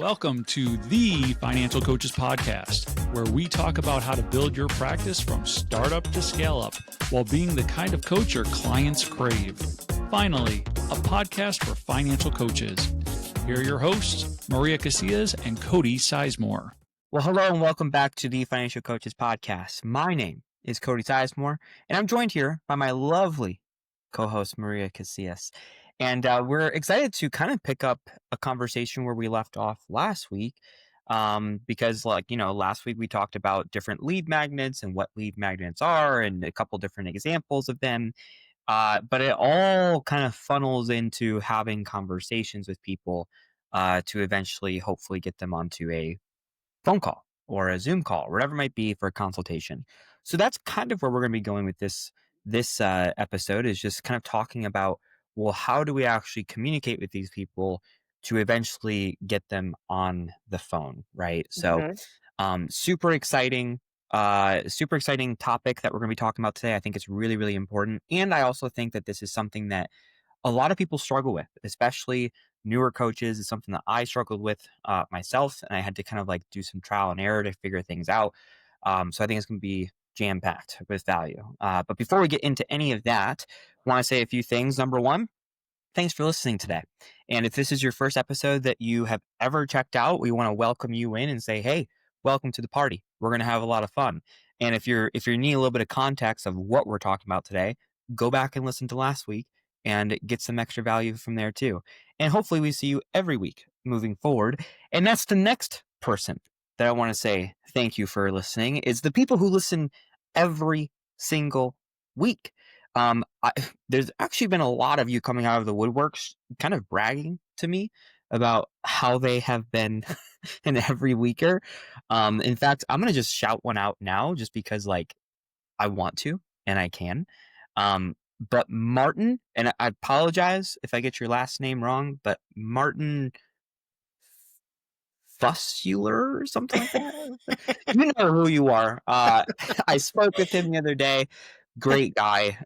Welcome to the Financial Coaches Podcast, where we talk about how to build your practice from startup to scale up while being the kind of coach your clients crave. Finally, a podcast for financial coaches. Here are your hosts, Maria Casillas and Cody Sizemore. Well, hello and welcome back to the Financial Coaches Podcast. My name is Cody Sizemore, and I'm joined here by my lovely co-host, Maria Casillas. And we're excited to kind of pick up a conversation where we left off last week because, last week we talked about different lead magnets and what lead magnets are and a couple different examples of them. But it all kind of funnels into having conversations with people to eventually, hopefully, get them onto a phone call or a Zoom call, or whatever it might be for a consultation. So that's kind of where we're going to be going with this episode, is just kind of talking about, well, how do we actually communicate with these people to eventually get them on the phone, right? So super exciting topic that we're going to be talking about today. I think it's really, really important. And I also think that this is something that a lot of people struggle with, especially newer coaches. Is something that I struggled with myself, and I had to kind of like do some trial and error to figure things out. So I think it's going to be jam-packed with value. But before we get into any of that, I want to say a few things. Number one, thanks for listening today. And if this is your first episode that you have ever checked out, we want to welcome you in and say, hey, welcome to the party. We're going to have a lot of fun. And if you need a little bit of context of what we're talking about today, go back and listen to last week and get some extra value from there too. And hopefully we see you every week moving forward. And that's the next person that I want to say thank you for listening, is the people who listen every single week. There's actually been a lot of you coming out of the woodworks kind of bragging to me about how they have been an every weeker. In fact, I'm going to just shout one out now just because I want to and I can. But Martin, and I apologize if I get your last name wrong, but Martin Fussuler or something like that. You know who you are. I spoke with him the other day. Great guy.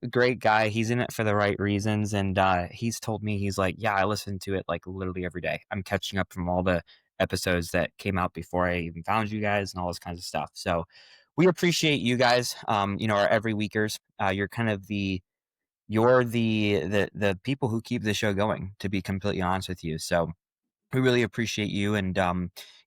He's in it for the right reasons. And he's told me, he's like, yeah, I listen to it like literally every day. I'm catching up from all the episodes that came out before I even found you guys and all this kinds of stuff. So we appreciate you guys, our every weekers. You're kind of you're the people who keep the show going, to be completely honest with you. So we really appreciate you. And,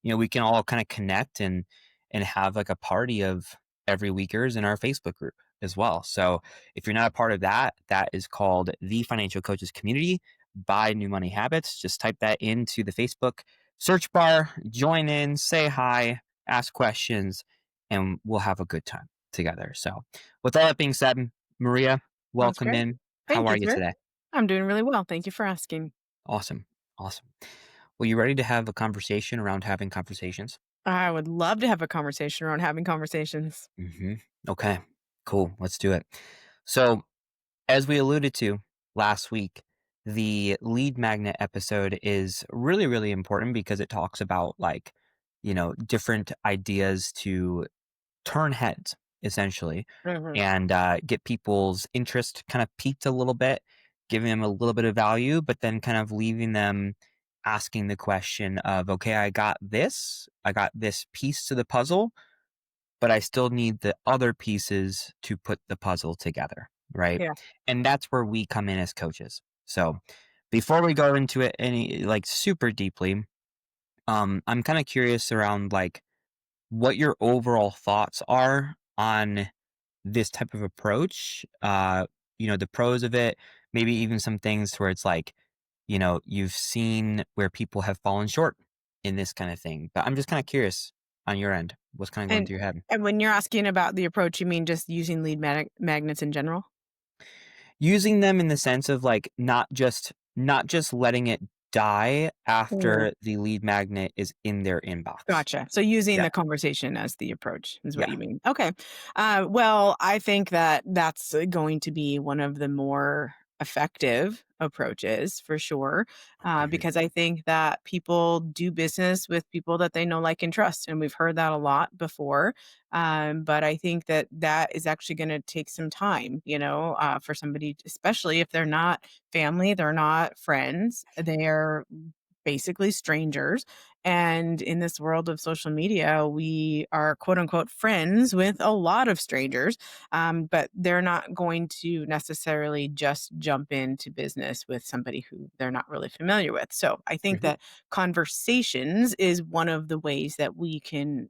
we can all kind of connect and have like a party of every weekers in our Facebook group as well. So if you're not a part of that, that is called the Financial Coaches Community by New Money Habits. Just type that into the Facebook search bar, join in, say hi, ask questions, and we'll have a good time together. So with all that being said, Maria, welcome in. How are you today? I'm doing really well. Thank you for asking. Awesome. Well, you ready to have a conversation around having conversations? I would love to have a conversation around having conversations. Okay, cool. Let's do it. So, as we alluded to last week, the lead magnet episode is really, really important because it talks about different ideas to turn heads, essentially, and get people's interest kind of piqued a little bit, giving them a little bit of value, but then kind of leaving them asking the question of, okay, I got this piece to the puzzle, but I still need the other pieces to put the puzzle together, right? Yeah. And that's where we come in as coaches. So before we go into it any super deeply, I'm kind of curious around what your overall thoughts are on this type of approach, the pros of it, maybe even some things where it's you've seen where people have fallen short in this kind of thing. But I'm just kind of curious on your end, what's kind of going through your head? And when you're asking about the approach, you mean just using lead magnets in general? Using them in the sense of not just letting it die after the lead magnet is in their inbox. Gotcha. So using the conversation as the approach is what you mean. Okay. Well, I think that that's going to be one of the more effective approaches for sure, because I think that people do business with people that they know, like, and trust. And we've heard that a lot before. But I think that is actually going to take some time, for somebody, especially if they're not family, they're not friends, they're basically strangers. And in this world of social media, we are quote unquote friends with a lot of strangers, but they're not going to necessarily just jump into business with somebody who they're not really familiar with. So I think Mhm. that conversations is one of the ways that we can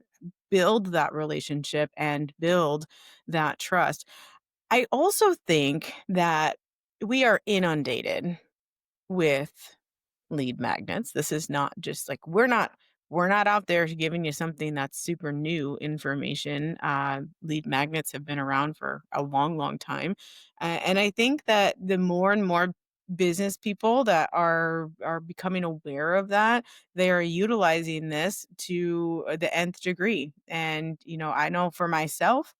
build that relationship and build that trust. I also think that we are inundated with lead magnets. This is not just like we're not out there giving you something that's super new information. Lead magnets have been around for a long, long time, and I think that the more and more business people that are becoming aware of that, they are utilizing this to the nth degree. And I know for myself,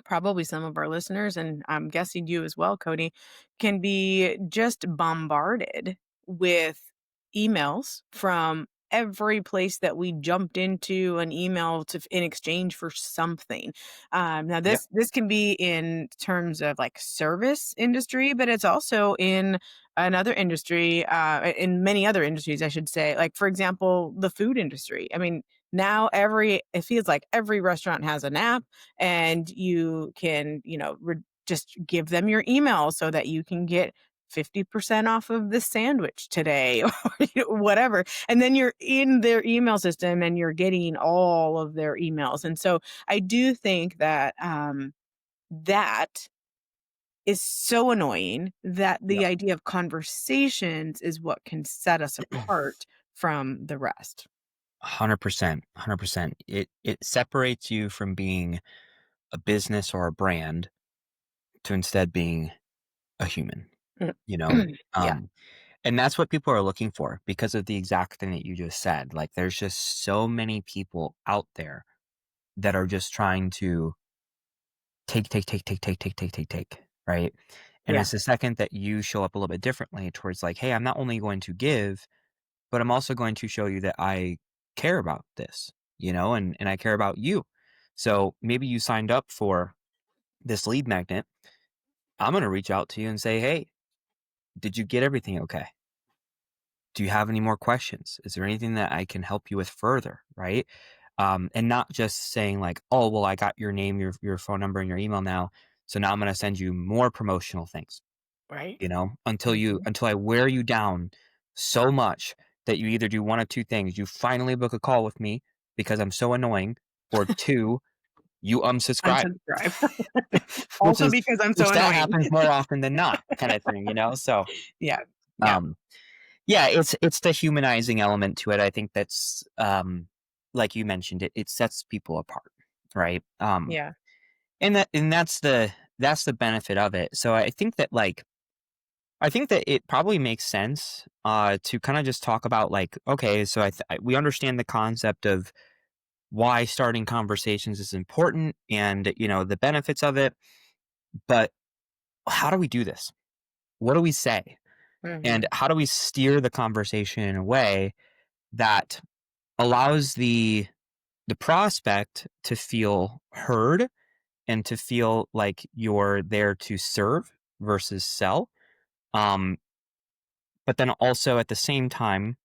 probably some of our listeners, and I'm guessing you as well, Cody, can be just bombarded with emails from every place that we jumped into an email to in exchange for something. Now Yep. this can be in terms of like service industry, but it's also in another industry, in many other industries, I should say. Like for example, the food industry. I mean, now it feels like every restaurant has an app, and you can, just give them your email so that you can get 50% off of this sandwich today or whatever. And then you're in their email system and you're getting all of their emails. And so I do think that that is so annoying that the Yep. idea of conversations is what can set us apart from the rest. 100%. 100%. It separates you from being a business or a brand to instead being a human, you know? Yeah. Um, and that's what people are looking for because of the exact thing that you just said. Like, there's just so many people out there that are just trying to take, right? And Yeah. it's the second that you show up a little bit differently towards like, hey, I'm not only going to give, but I'm also going to show you that I care about this, and I care about you. So maybe you signed up for this lead magnet. I'm going to reach out to you and say, hey, did you get everything okay? Do you have any more questions? Is there anything that I can help you with further? Right. And not just saying like, oh, well, I got your name, your phone number and your email now. So now I'm going to send you more promotional things, Right. until I wear you down so much that you either do one of two things. You finally book a call with me because I'm so annoying, or two, you unsubscribe, Unsubscribe. which Also is, because I'm so which that annoying. happens more often than not kind of thing. So, Yeah. Yeah. um, yeah, it's the humanizing element to it. I think that's, like you mentioned, it sets people apart, right? Yeah. And that's the benefit of it. So I think that it probably makes sense to kind of just talk about like, okay, so we understand the concept of why starting conversations is important and the benefits of it, but how do we do this? What do we say? And Mhm. how do we steer the conversation in a way that allows the prospect to feel heard and to feel like you're there to serve versus sell. Um, but then also at the same time,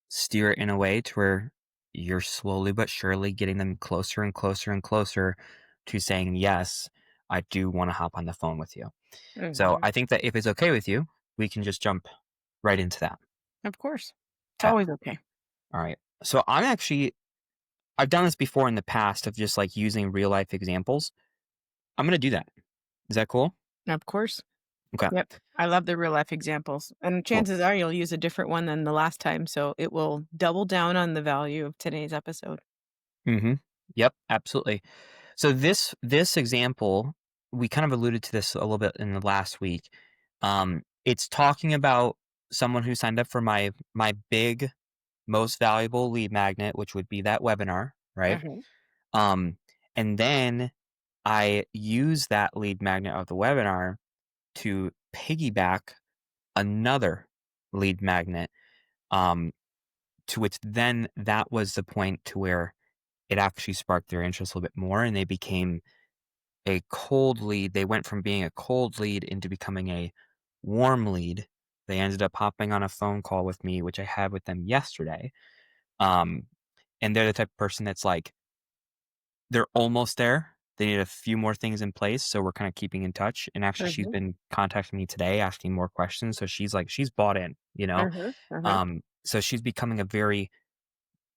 steer it in a way to where you're slowly but surely getting them closer and closer and closer to saying, yes, I do want to hop on the phone with you. So Mhm. I think that if it's okay with you, we can just jump right into that. Of course. It's Okay. always okay. All right. So I've done this before in the past of just like using real life examples. I'm going to do that. Is that cool? Of course. Okay. Yep. I love the real life examples. And Cool. chances are you'll use a different one than the last time. So it will double down on the value of today's episode. Mm-hmm. Yep. Absolutely. So this example, we kind of alluded to this a little bit in the last week. It's talking about someone who signed up for my big, most valuable lead magnet, which would be that webinar, right? Mhm. Um, and then I use that lead magnet of the webinar to piggyback another lead magnet, um, to which then that was the point to where it actually sparked their interest a little bit more, and they became a cold lead. They went from being a cold lead into becoming a warm lead. They ended up hopping on a phone call with me, which I had with them yesterday. Um, and they're the type of person that's like, they're almost there. They need a few more things in place. So we're kind of keeping in touch. And actually, she's Mhm. been contacting me today, asking more questions. So she's like, she's bought in, you know? Mhm. Mhm. So she's becoming a very,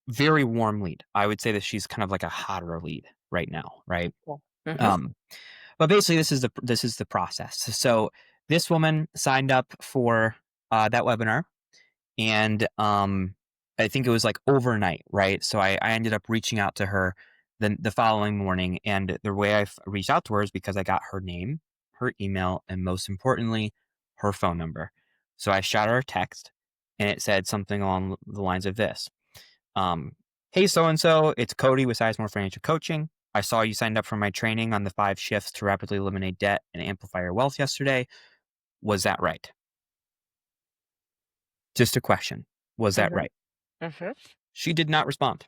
very warm lead. I would say that she's kind of like a hotter lead right now, right? Cool. Mhm. Um, but basically, this is the process. So this woman signed up for that webinar, and I think it was like overnight, right? So I ended up reaching out to her the following morning, and the way reached out to her is because I got her name, her email, and most importantly, her phone number. So I shot her a text, and it said something along the lines of this: "Hey, so and so, it's Cody with Sizemore Financial Coaching. I saw you signed up for my training on the 5 shifts to rapidly eliminate debt and amplify your wealth yesterday. Was that right?" Just a question. Was that Mhm. right? Mhm. She did not respond.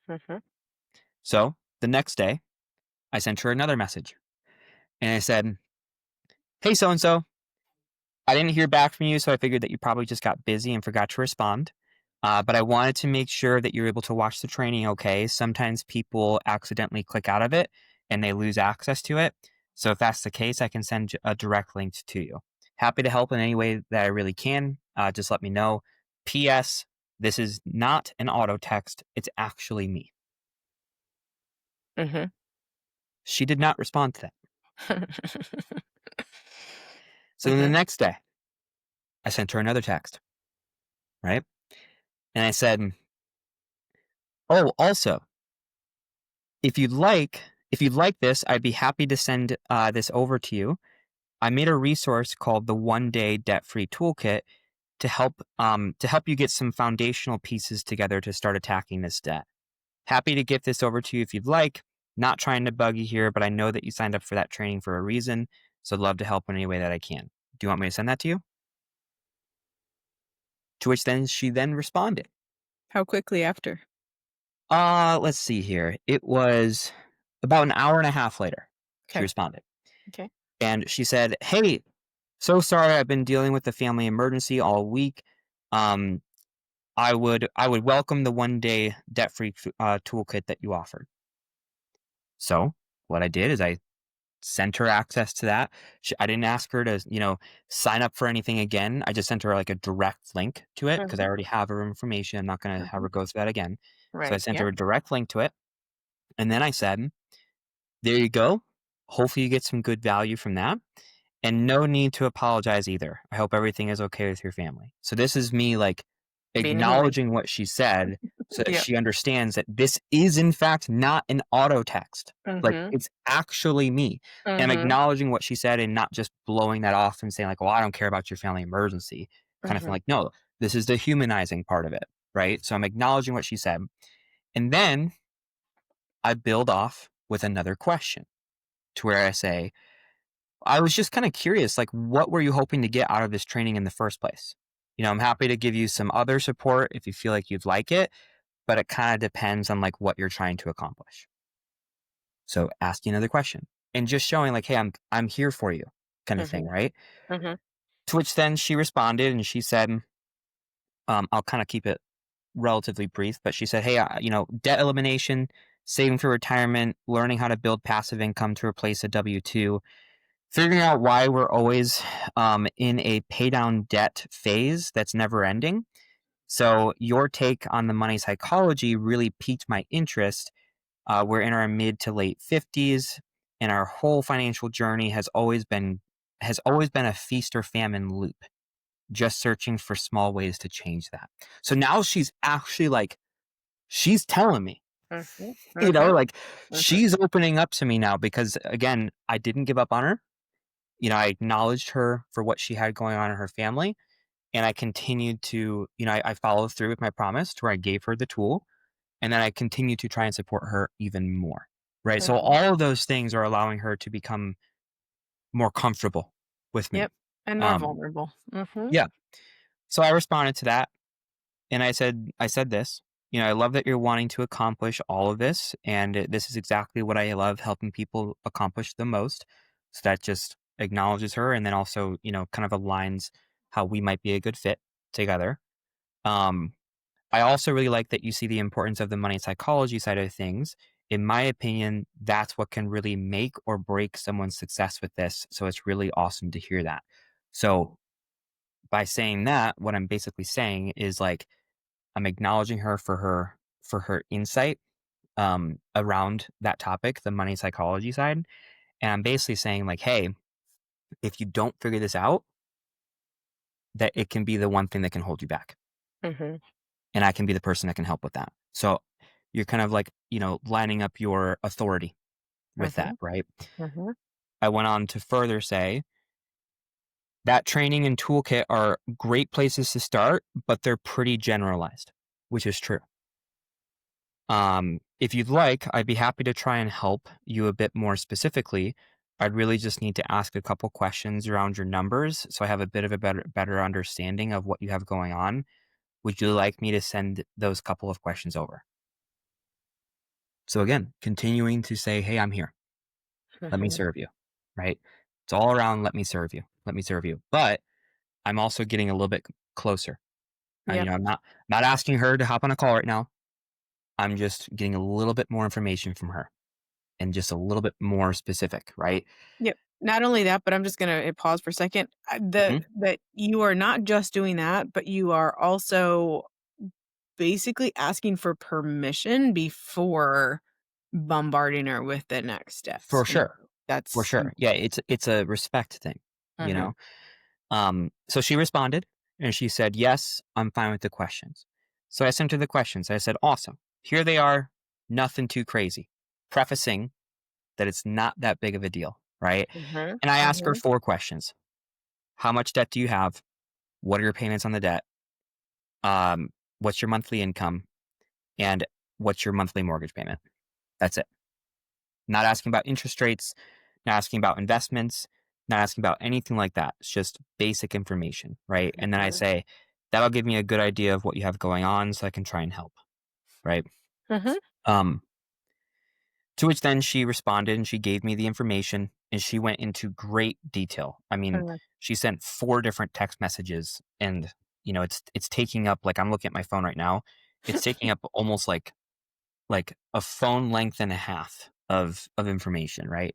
Mhm. So the next day, I sent her another message and I said, "Hey, so and so, I didn't hear back from you, so I figured that you probably just got busy and forgot to respond. But I wanted to make sure that you're able to watch the training okay. Sometimes people accidentally click out of it and they lose access to it. So if that's the case, I can send a direct link to you. Happy to help in any way that I really can. Just let me know. P.S. This is not an auto text. It's actually me." Mhm. She did not respond to that. So then the Mhm. next day, I sent her another text, right? And I said, "Oh, also, if you'd like this, I'd be happy to send this over to you. I made a resource called the 1 Day Debt Free Toolkit to help you get some foundational pieces together to start attacking this debt. Happy to get this over to you if you'd like. Not trying to bug you here, but I know that you signed up for that training for a reason, so I'd love to help in any way that I can. Do you want me to send that to you?" To which then she then responded. How quickly after? Let's see here. It was about an hour and a half later. She Okay. responded. Okay. And she said, "Hey, so sorry I've been dealing with the family emergency all week. Um, I would welcome the 1 day debt-free toolkit that you offered." So what I did is I sent her access to that. I didn't ask her to, sign up for anything again. I just sent her like a direct link to it because I Mhm. already have her information. I'm not going to have Mhm. her go through that again. So I Right. sent her Yep. a direct link to it. And then I said, "There you go. Hopefully you get some good value from that. And no need to apologize either. I hope everything is okay with your family." So this is me like Being a human. acknowledging what she said so that Yep. she understands that this is in fact not an auto text. Like Mhm. it's actually me. And I'm Mhm. acknowledging what she said and not just blowing that off and saying like, "Well, I don't care about your family emergency." Kind of thing Mhm. like, no, this is the humanizing part of it. Right. So I'm acknowledging what she said. And then I build off with another question to where I say, "I was just kind of curious, like, what were you hoping to get out of this training in the first place? I'm happy to give you some other support if you feel like you'd like it, but it kind of depends on like what you're trying to accomplish." So asking another question and just showing like, "Hey, I'm here for you," kind of thing, Mhm. right? Mhm. To which then she responded and she said, I'll kind of keep it relatively brief, but she said, "Hey, debt elimination, saving for retirement, learning how to build passive income to replace a W-2. Figuring out why we're always in a pay down debt phase that's never ending. So your take on the money psychology really piqued my interest. We're in our mid to late 50s, and our whole financial journey has always been a feast or famine loop. Just searching for small ways to change that." So now she's actually like she's telling me, Mhm. Mhm. like Mhm. she's opening up to me now because again, I didn't give up on her. I acknowledged her for what she had going on in her family. And I continued to, I followed through with my promise to where I gave her the tool. And then I continued to try and support her even more. Right. So Mhm. all of those things are allowing her to become more comfortable with me. Yep. And more Um, vulnerable. Mhm. yeah. So I responded to that and I said this, "I love that you're wanting to accomplish all of this. And this is exactly what I love helping people accomplish the most." So that just acknowledges her and then also, kind of aligns how we might be a good fit together. Um, I also really like that you see the importance of the money psychology side of things. In my opinion, that's what can really make or break someone's success with this. So it's really awesome to hear that. So by saying that, what I'm basically saying is like I'm acknowledging her for her insight around that topic, the money psychology side. And I'm basically saying like, hey, if you don't figure this out, that it can be the one thing that can hold you back. Mm-hmm. And I can be the person that can help with that. So you're kind of like, lining up your authority with Mm-hmm. that, right? Mm-hmm. I went on to further say that training and toolkit are great places to start, but they're pretty generalized, which is true. If you'd like, I'd be happy to try and help you a bit more specifically. I'd really just need to ask a couple questions around your numbers so I have a bit of a better understanding of what you have going on. Would you like me to send those couple of questions over? So again, continuing to say, hey, I'm here. Let me Mm-hmm. serve you, right? It's all around let me serve you. Let me serve you. But I'm also getting a little bit closer. Yep. I'm not asking her to hop on a call right now. I'm just getting a little bit more information from her and just a little bit more specific, right? Yep. Not only that, but I'm just gonna pause for a second. Mhm. That you are not just doing that, but you are also basically asking for permission before bombarding her with the next steps. For sure. For That's sure. Yeah, it's a respect thing, you mm-hmm. know? So she responded and she said, yes, I'm fine with the questions. So I sent her the questions. I said, awesome. Here they are. Nothing too crazy. Prefacing that it's not that big of a deal, right? Mm-hmm. And I asked her Mm-hmm. 4 questions. How much debt do you have? What are your payments on the debt? Um, what's your monthly income? And what's your monthly mortgage payment? That's it. Not asking about interest rates, not asking about investments, not asking about anything like that. It's just basic information, right? And then I say, that'll give me a good idea of what you have going on so I can try and help, right? Mm-hmm. Um, to which then she responded and she gave me the information and she went into great detail. I mean, Mm-hmm. she sent 4 different text messages and it's taking up, like, I'm looking at my phone right now. It's taking up almost like a phone length and a half of information, right?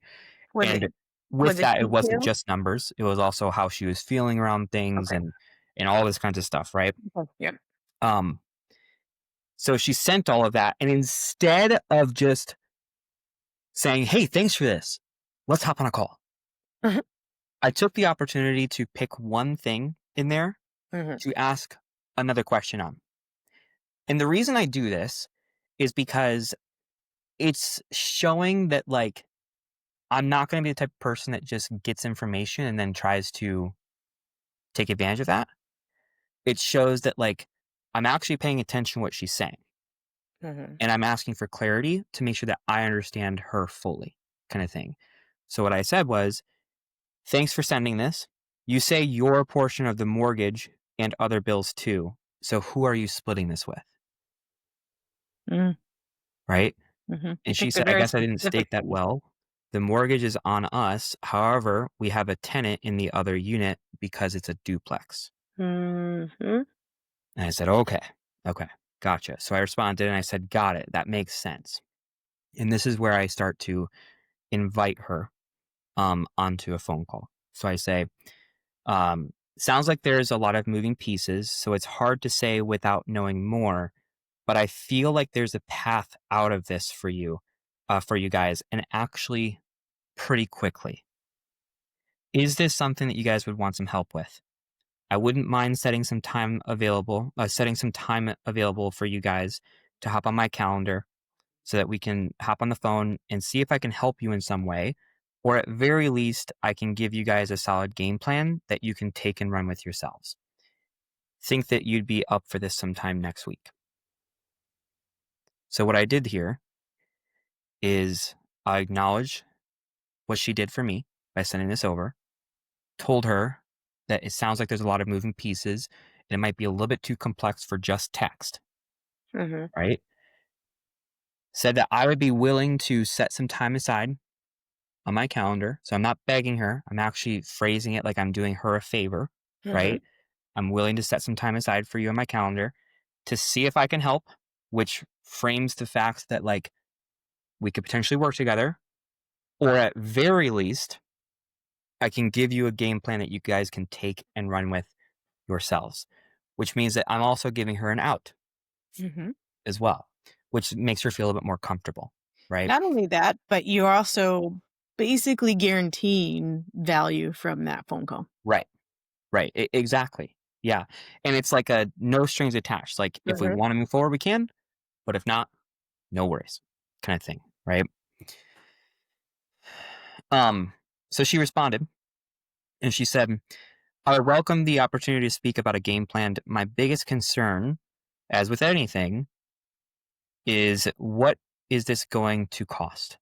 Was it And was with it that, it wasn't detailed? just numbers. It was also how she was feeling around things Okay. and all this kinds of stuff, right? Okay. Yep. Um, so she sent all of that, and instead of just saying, "Hey, thanks for this. Let's hop on a call," Mhm. I took the opportunity to pick one thing in there Mhm. to ask another question on. And the reason I do this is because it's showing that, like, I'm not going to be the type of person that just gets information and then tries to take advantage of that. It shows that, like, I'm actually paying attention to what she's saying, Mhm. and I'm asking for clarity to make sure that I understand her fully, kind of thing. So what I said was, "Thanks for sending this. You say your portion of the mortgage and other bills too. So who are you splitting this with?" Mm. Right? Mhm. You And she picked a said, "I very guess I didn't specific state that piece. well. The mortgage is on us. However, we have a tenant in the other unit because it's a duplex." Mhm. And I said, "Okay, okay, gotcha." So I responded and I said, "Got it. That makes sense." And this is where I start to invite her onto a phone call. So I say, sounds like there's a lot of moving pieces, so it's hard to say without knowing more, but I feel like there's a path out of this for you guys, and actually pretty quickly. Is this something that you guys would want some help with? I wouldn't mind setting some time available for you guys to hop on my calendar so that we can hop on the phone and see if I can help you in some way. Or at very least, I can give you guys a solid game plan that you can take and run with yourselves. Think that you'd be up for this sometime next week. So, what I did here is I acknowledged what she did for me by sending this over, told her that it sounds like there's a lot of moving pieces and it might be a little bit too complex for just text, Mhm. right? Said that I would be willing to set some time aside on my calendar. So I'm not begging her. I'm actually phrasing it like I'm doing her a favor, Mhm. right? I'm willing to set some time aside for you on my calendar. to see if I can help, which frames the fact that like we could potentially work together, or at very least, I can give you a game plan that you guys can take and run with yourselves, which means that I'm also giving her an out Hmm. as well, which makes her feel a bit more comfortable, right? Not only that, but you're also basically guaranteeing value from that phone call. Right. Right. Exactly. Yeah. And it's like a no strings attached. Like if we Mhm. want to move forward, we can, but if not, no worries kind of thing. Right. Um, so she responded and she said, I welcome the opportunity to speak about a game plan. My biggest concern, as with anything, is what is this going to cost?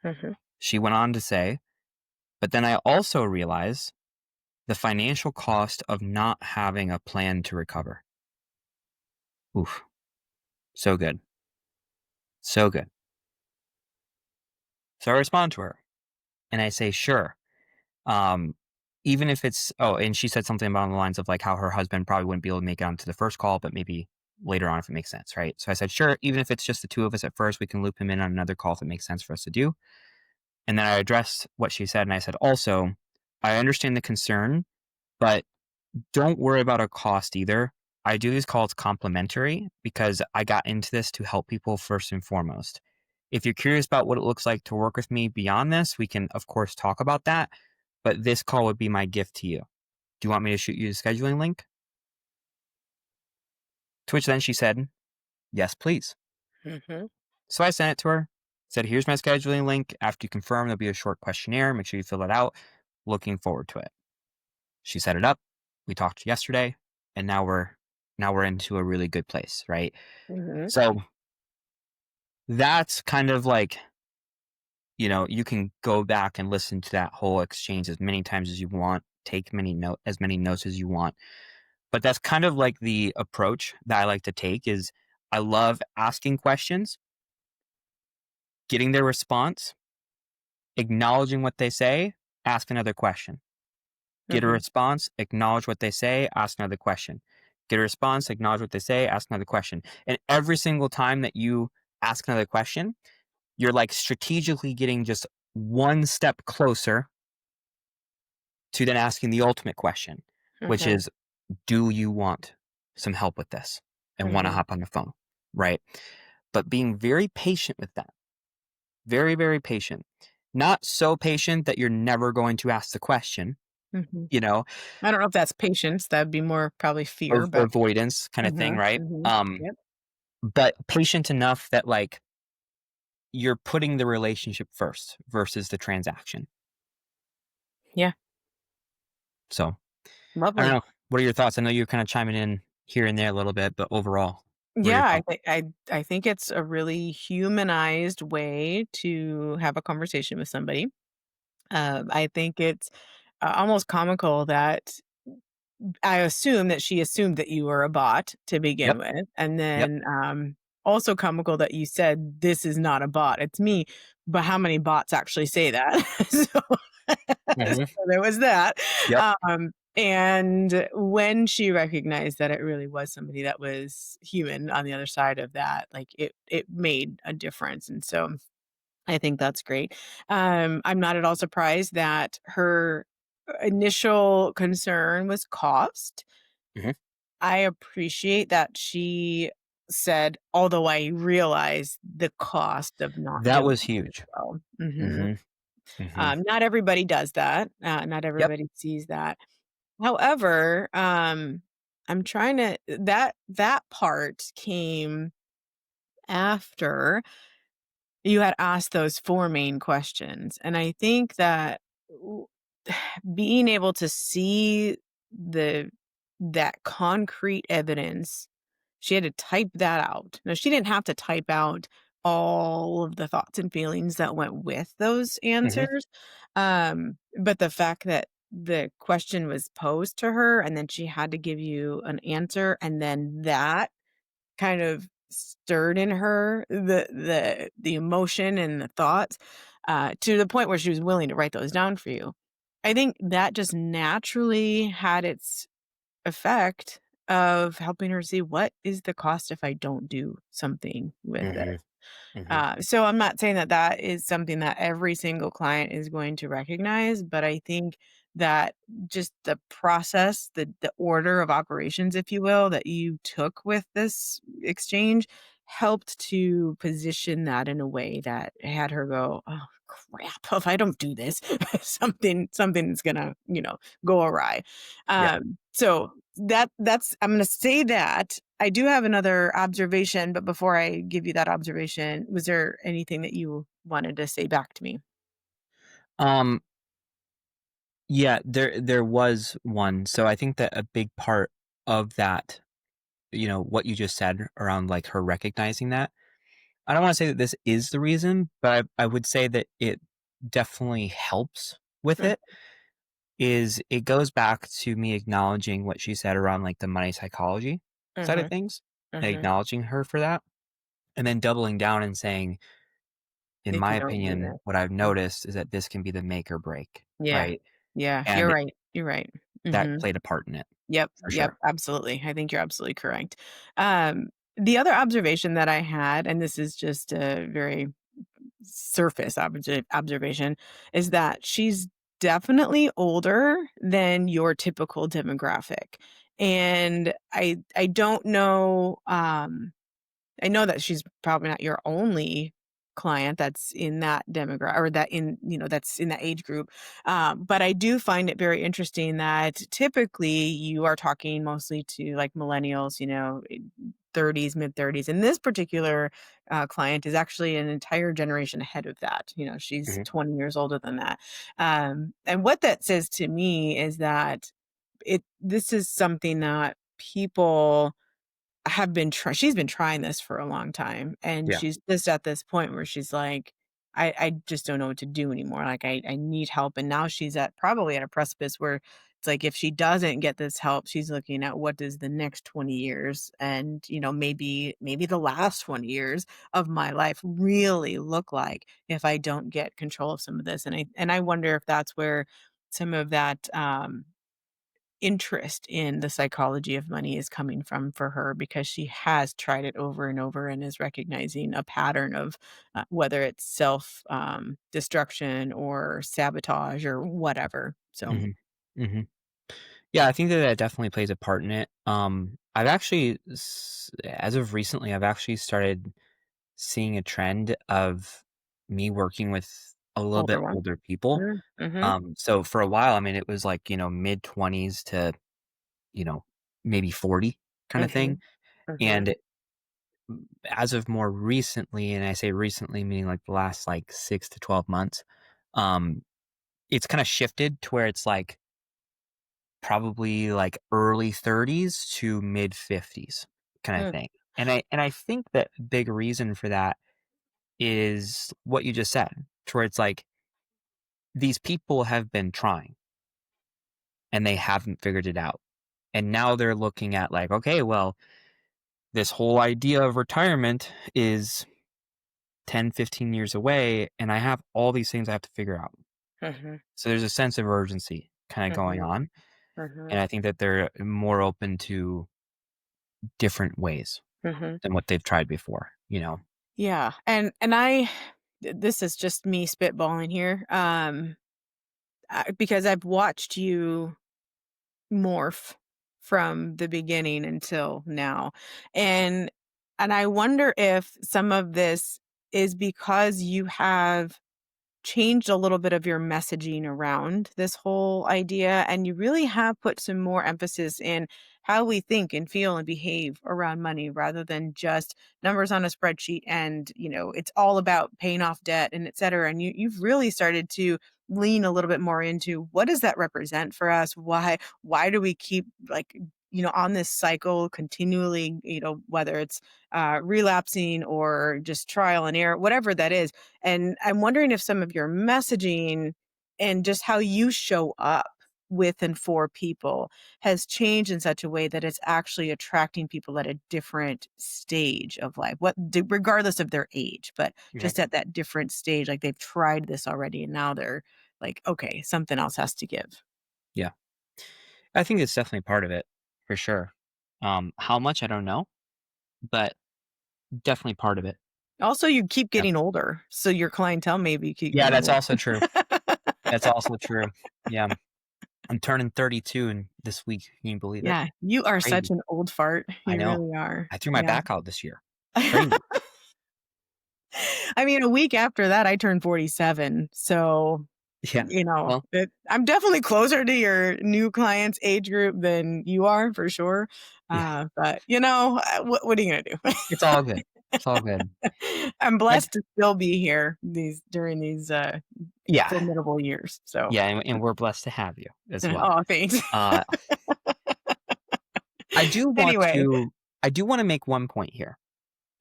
Mhm. She went on to say, but then I also realize the financial cost of not having a plan to recover. Oof. So good. So good. So I respond to her and I say, sure. Um, even if it's, oh, and she said something about the lines of like how her husband probably wouldn't be able to make it onto the first call, but maybe later on if it makes sense, right? So I said, sure, even if it's just the two of us at first, we can loop him in on another call if it makes sense for us to do. And then I addressed what she said and I said, also, I understand the concern, but don't worry about a cost either. I do these calls complimentary because I got into this to help people first and foremost. If you're curious about what it looks like to work with me beyond this, we can, of course, talk about that. But this call would be my gift to you. Do you want me to shoot you the scheduling link? To which then she said, yes, please. Mhm. So I sent it to her, said, here's my scheduling link. After you confirm, there'll be a short questionnaire. Make sure you fill it out. Looking forward to it. She set it up. We talked yesterday, and now we're into a really good place, right? Mhm. So that's kind of like, you can go back and listen to that whole exchange as many times as you want, take as many notes as you want. But that's kind of like the approach that I like to take is I love asking questions, getting their response, acknowledging what they say, ask another question. Get a Mhm. response, acknowledge what they say, ask another question. Get a response, acknowledge what they say, ask another question. And every single time that you ask another question, you're like strategically getting just one step closer to then asking the ultimate question, which Mhm. is, do you want some help with this and want to Mhm. hop on the phone? Right. But being very patient with that, very, very patient, not so patient that you're never going to ask the question, Mhm. you know, I don't know if that's patience. That'd be more probably fear, or but avoidance kind of thing. mhm. Right. Mhm. Yep. But patient enough that like you're putting the relationship first versus the transaction. Yeah. So I don't Lovely. know. What are your thoughts? I know you're kind of chiming in here and there a little bit, but overall, what are your Yeah, I thoughts? think I think it's a really humanized way to have a conversation with somebody. I think it's almost comical that I assume that she assumed that you were a bot to begin Yep. with, and Yep. then also comical that you said this is not a bot, it's me. But how many bots actually say that? so, so Hmm. there was that. Yep. And when she recognized that it really was somebody that was human on the other side of that, like it made a difference, and so I think that's great. I'm not at all surprised that her initial concern was cost. Hmm. I appreciate that she said, although I realize the cost of not That doing was it as huge. well. Mhm. Hmm. Hmm. Not everybody does that. Not Yep. everybody sees that. However, I'm trying to that part came after you had asked those 4 main questions, and I think that w being able to see the that concrete evidence, she had to type that out. Now, she didn't have to type out all of the thoughts and feelings that went with those Hmm. answers, but the fact that the question was posed to her, and then she had to give you an answer, and then that kind of stirred in her the emotion and the thoughts, to the point where she was willing to write those down for you. I think that just naturally had its effect, of helping her see what is the cost if I don't do something with it. Mhm. Mhm. So I'm not saying that that is something that every single client is going to recognize, but I think that just the process, the order of operations, if you will, that you took with this exchange helped to position that in a way that had her go, "Oh crap! If I don't do this, something's gonna go awry." Yeah. So that's I'm gonna say that. I do have another observation, but before I give you that observation, was there anything that you wanted to say back to me? Um, yeah, there was one. So I think that a big part of that, what you just said around like her recognizing that. I don't want to say that this is the reason, but I would say that it definitely helps with Mm, it. Is it goes back to me acknowledging what she said around like the money psychology side of mhm, things and mhm. acknowledging her for that. And then doubling down and saying, in If my you don't do opinion, that. what I've Mm. noticed is that this can be the make or break, Yeah. right? Yeah, you're And right, you're right. that Mhm. played a part in it Yep, for yep, sure. absolutely. I think you're absolutely correct. The other observation that I had, and this is just a very surface observation, is that she's definitely older than your typical demographic. And I don't know, I know that she's probably not your only client that's in that demographic or that in, that's in that age group. But I do find it very interesting that typically you are talking mostly to like millennials, 30s, mid 30s. And this particular client is actually an entire generation ahead of that. She's Mhm. 20 years older than that. And what that says to me is that this is something that people have been she's been trying this for a long time, and Yeah. she's just at this point where she's like, I just don't know what to do anymore, like, I need help," and now she's at probably at a precipice where it's like if she doesn't get this help, she's looking at what does the next 20 years and, maybe the last 20 years of my life really look like if I don't get control of some of this, and I wonder if that's where some of that, interest in the psychology of money is coming from for her because she has tried it over and over and is recognizing a pattern of whether it's self destruction or sabotage or whatever. So, Mhm. Mhm. Yeah, I think that that definitely plays a part in it. I've actually, as of recently, I've actually started seeing a trend of me working with a little bit older one. older people. Mm-hmm. So for a while, I mean, it was like, mid 20s to, you know, maybe 40 kind of Mm-hmm. thing. Mm-hmm. And as of more recently, and I say recently, meaning like the last like 6 to 12 months, um, it's kind of shifted to where it's like probably like early 30s to mid 50s kind of thing. And I think that a big reason for that is what you just said, to where it's like these people have been trying and they haven't figured it out. And now they're looking at like, okay, well, this whole idea of retirement is 10, 15 years away, and I have all these things I have to figure out. Mm-hmm. So there's a sense of urgency kind of going Mm-hmm. on. Mm-hmm. And I think that they're more open to different ways Mm-hmm. than what they've tried before. Yeah, and this is just me spitballing here, because I've watched you morph from the beginning until now. And I wonder if some of this is because you have changed a little bit of your messaging around this whole idea and you really have put some more emphasis in how we think and feel and behave around money rather than just numbers on a spreadsheet and it's all about paying off debt and et cetera, and you've really started to lean a little bit more into what does that represent for us, why do we keep like on this cycle continually, whether it's relapsing or just trial and error, whatever that is. And I'm wondering if some of your messaging and just how you show up with and for people has changed in such a way that it's actually attracting people at a different stage of life, regardless of their age, but Okay. just at that different stage, like they've tried this already and now they're like, okay, something else has to give. Yeah. I think it's definitely part of it for sure. How much, I don't know, but definitely part of it. Also, you keep Yep. getting older, so your clientele maybe keep Yeah, getting that's older. also true. That's also true. Yeah. I'm turning 32 in this week. Can you believe it? Yeah, you are such Crazy. an old fart. I You know. really are. I threw my Yeah. back out this year. Crazy. I mean, a week after that, I turned 47. So, Yeah. Well, I'm definitely closer to your new clients age group than you are for sure. yeah. But what are you gonna do? It's all good. It's all good. I'm I blessed to still be here during these Yeah. formidable years. So, Yeah, and we're blessed to have you as well. oh, thanks. Uh, I do want Anyway, to I do wanna make one point here,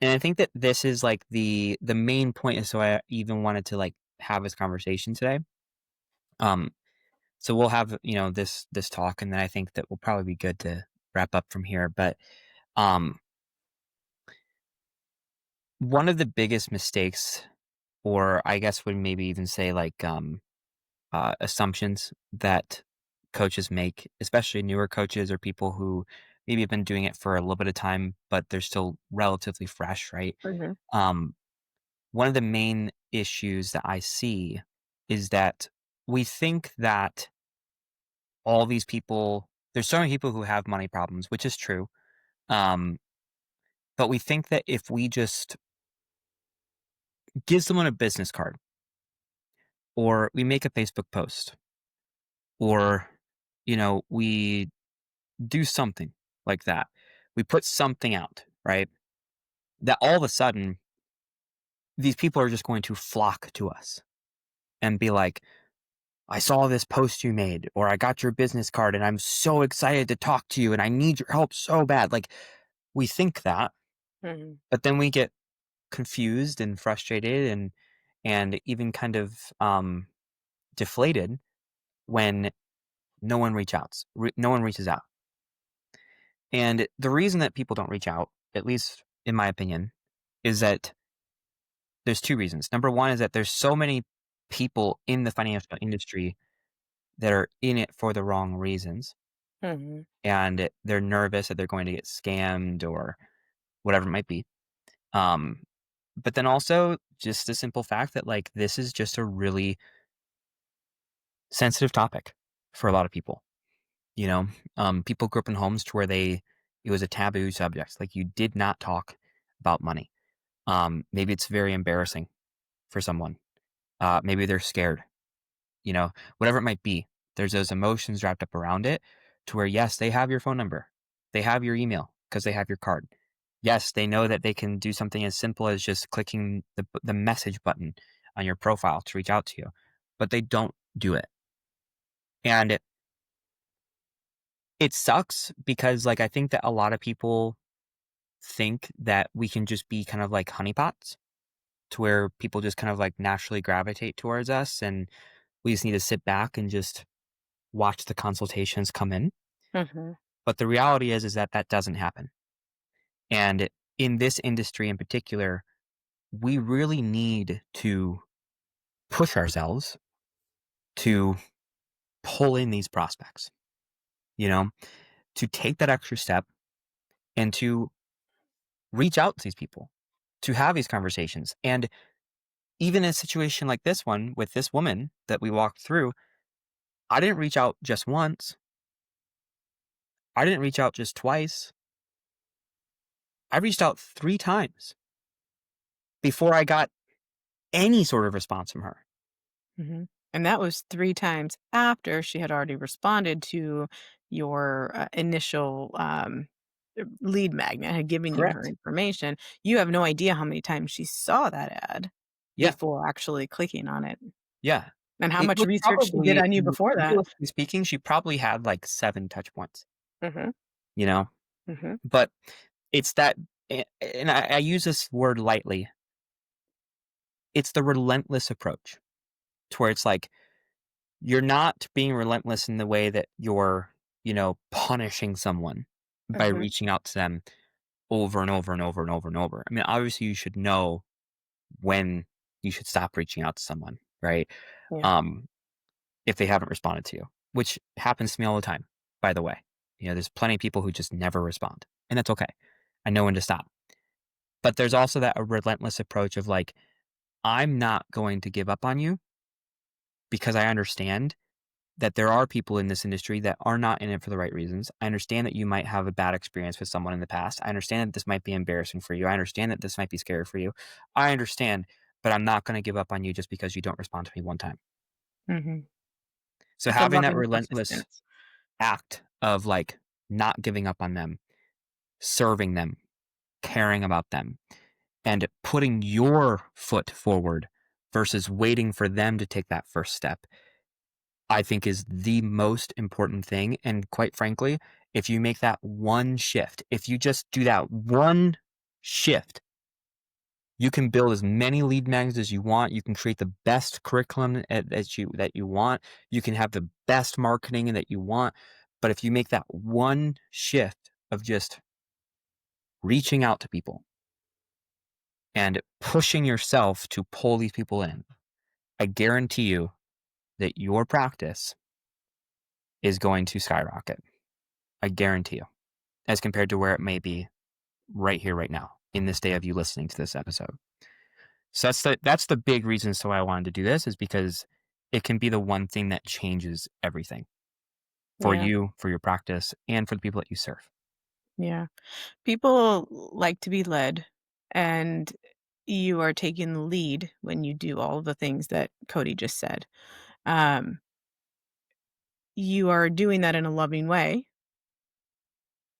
and I think that this is, like, the main point, is so I even wanted to, like, have this conversation today. Um, so we'll have, this talk, and then I think that we'll probably be good to wrap up from here, but, um, one of the biggest mistakes, or I guess would maybe even say, like, assumptions that coaches make, especially newer coaches or people who maybe have been doing it for a little bit of time, but they're still relatively fresh, right? mhm, Um, One of the main issues that I see is that we think that all these people, there's so many people who have money problems, which is true. Um, but we think that if we just give someone a business card, or we make a Facebook post, or, we do something like that, we put something out, right? That all of a sudden, these people are just going to flock to us and be like, I saw this post you made, or I got your business card and I'm so excited to talk to you and I need your help so bad. Like, we think that, mhm, but then we get confused and frustrated and even kind of deflated when no one reaches out. And the reason that people don't reach out, at least in my opinion, is that there's two reasons. Number one is that there's so many people in the financial industry that are in it for the wrong reasons, mhm, and they're nervous that they're going to get scammed or whatever it might be. Um, but then also just the simple fact that, like, this is just a really sensitive topic for a lot of people. You know, people grew up in homes to where it was a taboo subject. Like, you did not talk about money. Maybe it's very embarrassing for someone. Maybe they're scared. Whatever it might be. There's those emotions wrapped up around it, to where, yes, they have your phone number. They have your email because they have your card. Yes, they know that they can do something as simple as just clicking the message button on your profile to reach out to you, but they don't do it. And it sucks because, like, I think that a lot of people think that we can just be kind of like honeypots, to where people just kind of like naturally gravitate towards us, and we just need to sit back and just watch the consultations come in. mhm, But the reality is that that doesn't happen. And in this industry in particular, we really need to push ourselves to pull in these prospects, you know, to take that extra step and to reach out to these people, to have these conversations. And even in a situation like this one with this woman that we walked through, I didn't reach out just once. I didn't reach out just twice. I reached out 3 times before I got any sort of response from her. mhm. And that was 3 times after she had already responded to your, initial, lead magnet, had given you her Correct. information. You have no idea how many times she saw that ad Yeah. before actually clicking on it, Yeah. and how It much was research she did probably, on you before that. realistically speaking, she probably had like 7 touch points, Mhm, you know? mhm, But it's that, and I use this word lightly. It's the relentless approach, to where it's like, you're not being relentless in the way that you're, punishing someone by mhm, reaching out to them over and over and over and over and over. I mean, obviously you should know when you should stop reaching out to someone, right? yeah. Um, if they haven't responded to you, which happens to me all the time, by the way. There's plenty of people who just never respond, and that's okay. I know when to stop. But there's also that a relentless approach of like, I'm not going to give up on you because I understand that there are people in this industry that are not in it for the right reasons. I understand that you might have a bad experience with someone in the past. I understand that this might be embarrassing for you. I understand that this might be scary for you. I understand, but I'm not going to give up on you just because you don't respond to me one time. Hmm. So It's a having that loving relentless persistence. act of like not giving up on them, serving them, caring about them, and putting your foot forward versus waiting for them to take that first step, I think is the most important thing. And quite frankly, if you make that one shift, if you just do that one shift, you can build as many lead magnets as you want. You can create the best curriculum that you want. You can have the best marketing that you want. But if you make that one shift of just reaching out to people and pushing yourself to pull these people in, I guarantee you that your practice is going to skyrocket. I guarantee you, as compared to where it may be right here, right now, in this day of you listening to this episode. So that's the big reason so I wanted to do this, is because it can be the one thing that changes everything for Yeah. you, for your practice, and for the people that you serve. Yeah. People like to be led, and you are taking the lead when you do all of the things that Cody just said. Um, you are doing that in a loving way.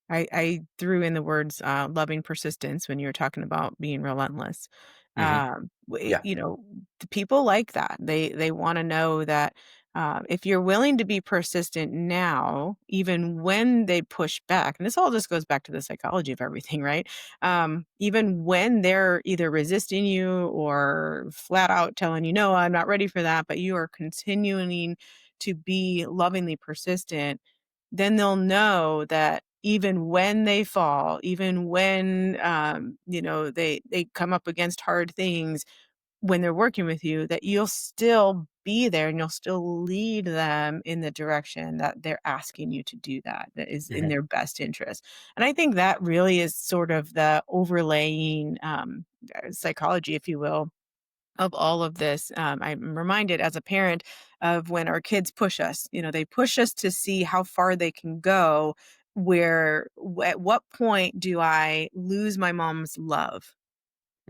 I threw in the words, loving persistence when you were talking about being relentless. Hmm. Yeah. The people like that. They wanna know that, if you're willing to be persistent now, even when they push back, and this all just goes back to the psychology of everything, right? Even when they're either resisting you or flat out telling you, "No, I'm not ready for that," but you are continuing to be lovingly persistent, then they'll know that even when they fall, even when, they come up against hard things when they're working with you, that you'll still be there and you'll still lead them in the direction that they're asking you to do, that is in Hmm. their best interest. And I think that really is sort of the overlaying, psychology, if you will, of all of this. I'm reminded as a parent of when our kids push us. They push us to see how far they can go. At what point do I lose my mom's love?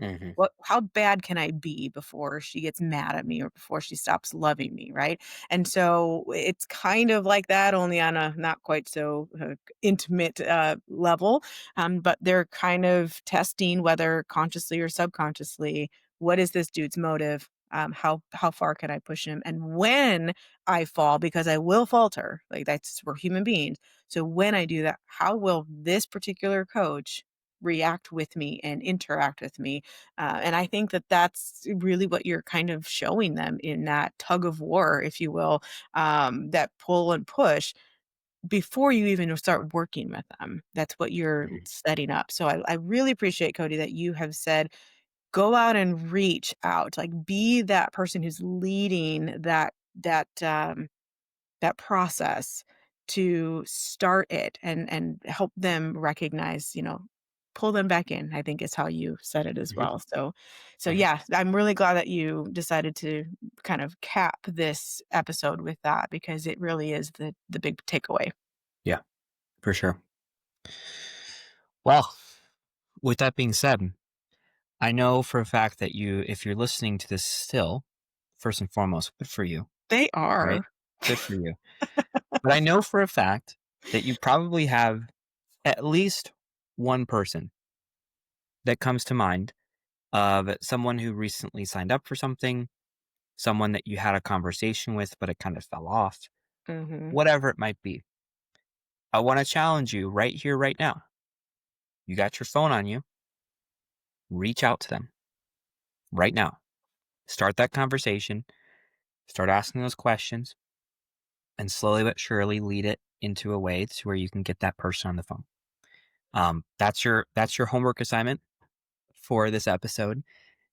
Hmm. How bad can I be before she gets mad at me or before she stops loving me, right? And so it's kind of like that, only on a not quite so intimate level. But they're kind of testing, whether consciously or subconsciously, what is this dude's motive? How far can I push him? And when I fall, because I will falter, like we're human beings. So when I do that, how will this particular coach react with me and interact with me? And I think that that's really what you're kind of showing them in that tug of war, if you will, that pull and push before you even start working with them. That's what you're setting up. So I really appreciate, Cody, that you have said, go out and reach out, like be that person who's leading that process to start it and help them recognize, pull them back in, I think is how you said it as Hmm. well. So Hmm. yeah, I'm really glad that you decided to kind of cap this episode with that, because it really is the big takeaway. Yeah, for sure. Well, with that being said, I know for a fact that if you're listening to this still, first and foremost, good for you, They right? are. Good for you. But I know for a fact that you probably have at least one person that comes to mind of someone who recently signed up for something, someone that you had a conversation with, but it kind of fell off, Mhm. whatever it might be. I want to challenge you right here, right now. You got your phone on you, reach out to them right now. Start that conversation, start asking those questions, and slowly but surely lead it into a way to where you can get that person on the phone. That's your homework assignment for this episode,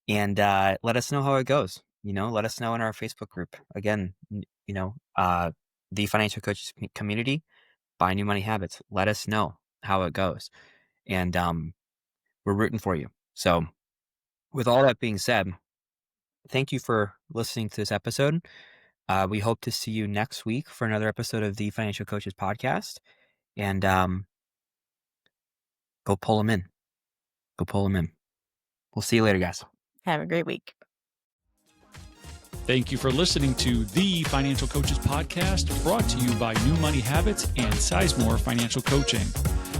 and let us know how it goes. Let us know in our Facebook group. Again, the Financial Coaches Community. Buy New Money Habits. Let us know how it goes. And we're rooting for you. So with all that being said, thank you for listening to this episode. We hope to see you next week for another episode of the Financial Coaches Podcast. And go pull them in. Go pull them in. We'll see you later, guys. Have a great week. Thank you for listening to the Financial Coaches Podcast, brought to you by New Money Habits and Sizemore Financial Coaching.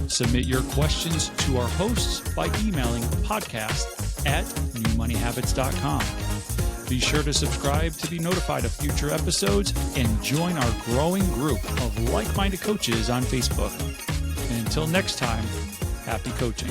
Submit your questions to our hosts by emailing podcast@newmoneyhabits.com. Be sure to subscribe to be notified of future episodes and join our growing group of like-minded coaches on Facebook. And until next time, happy coaching.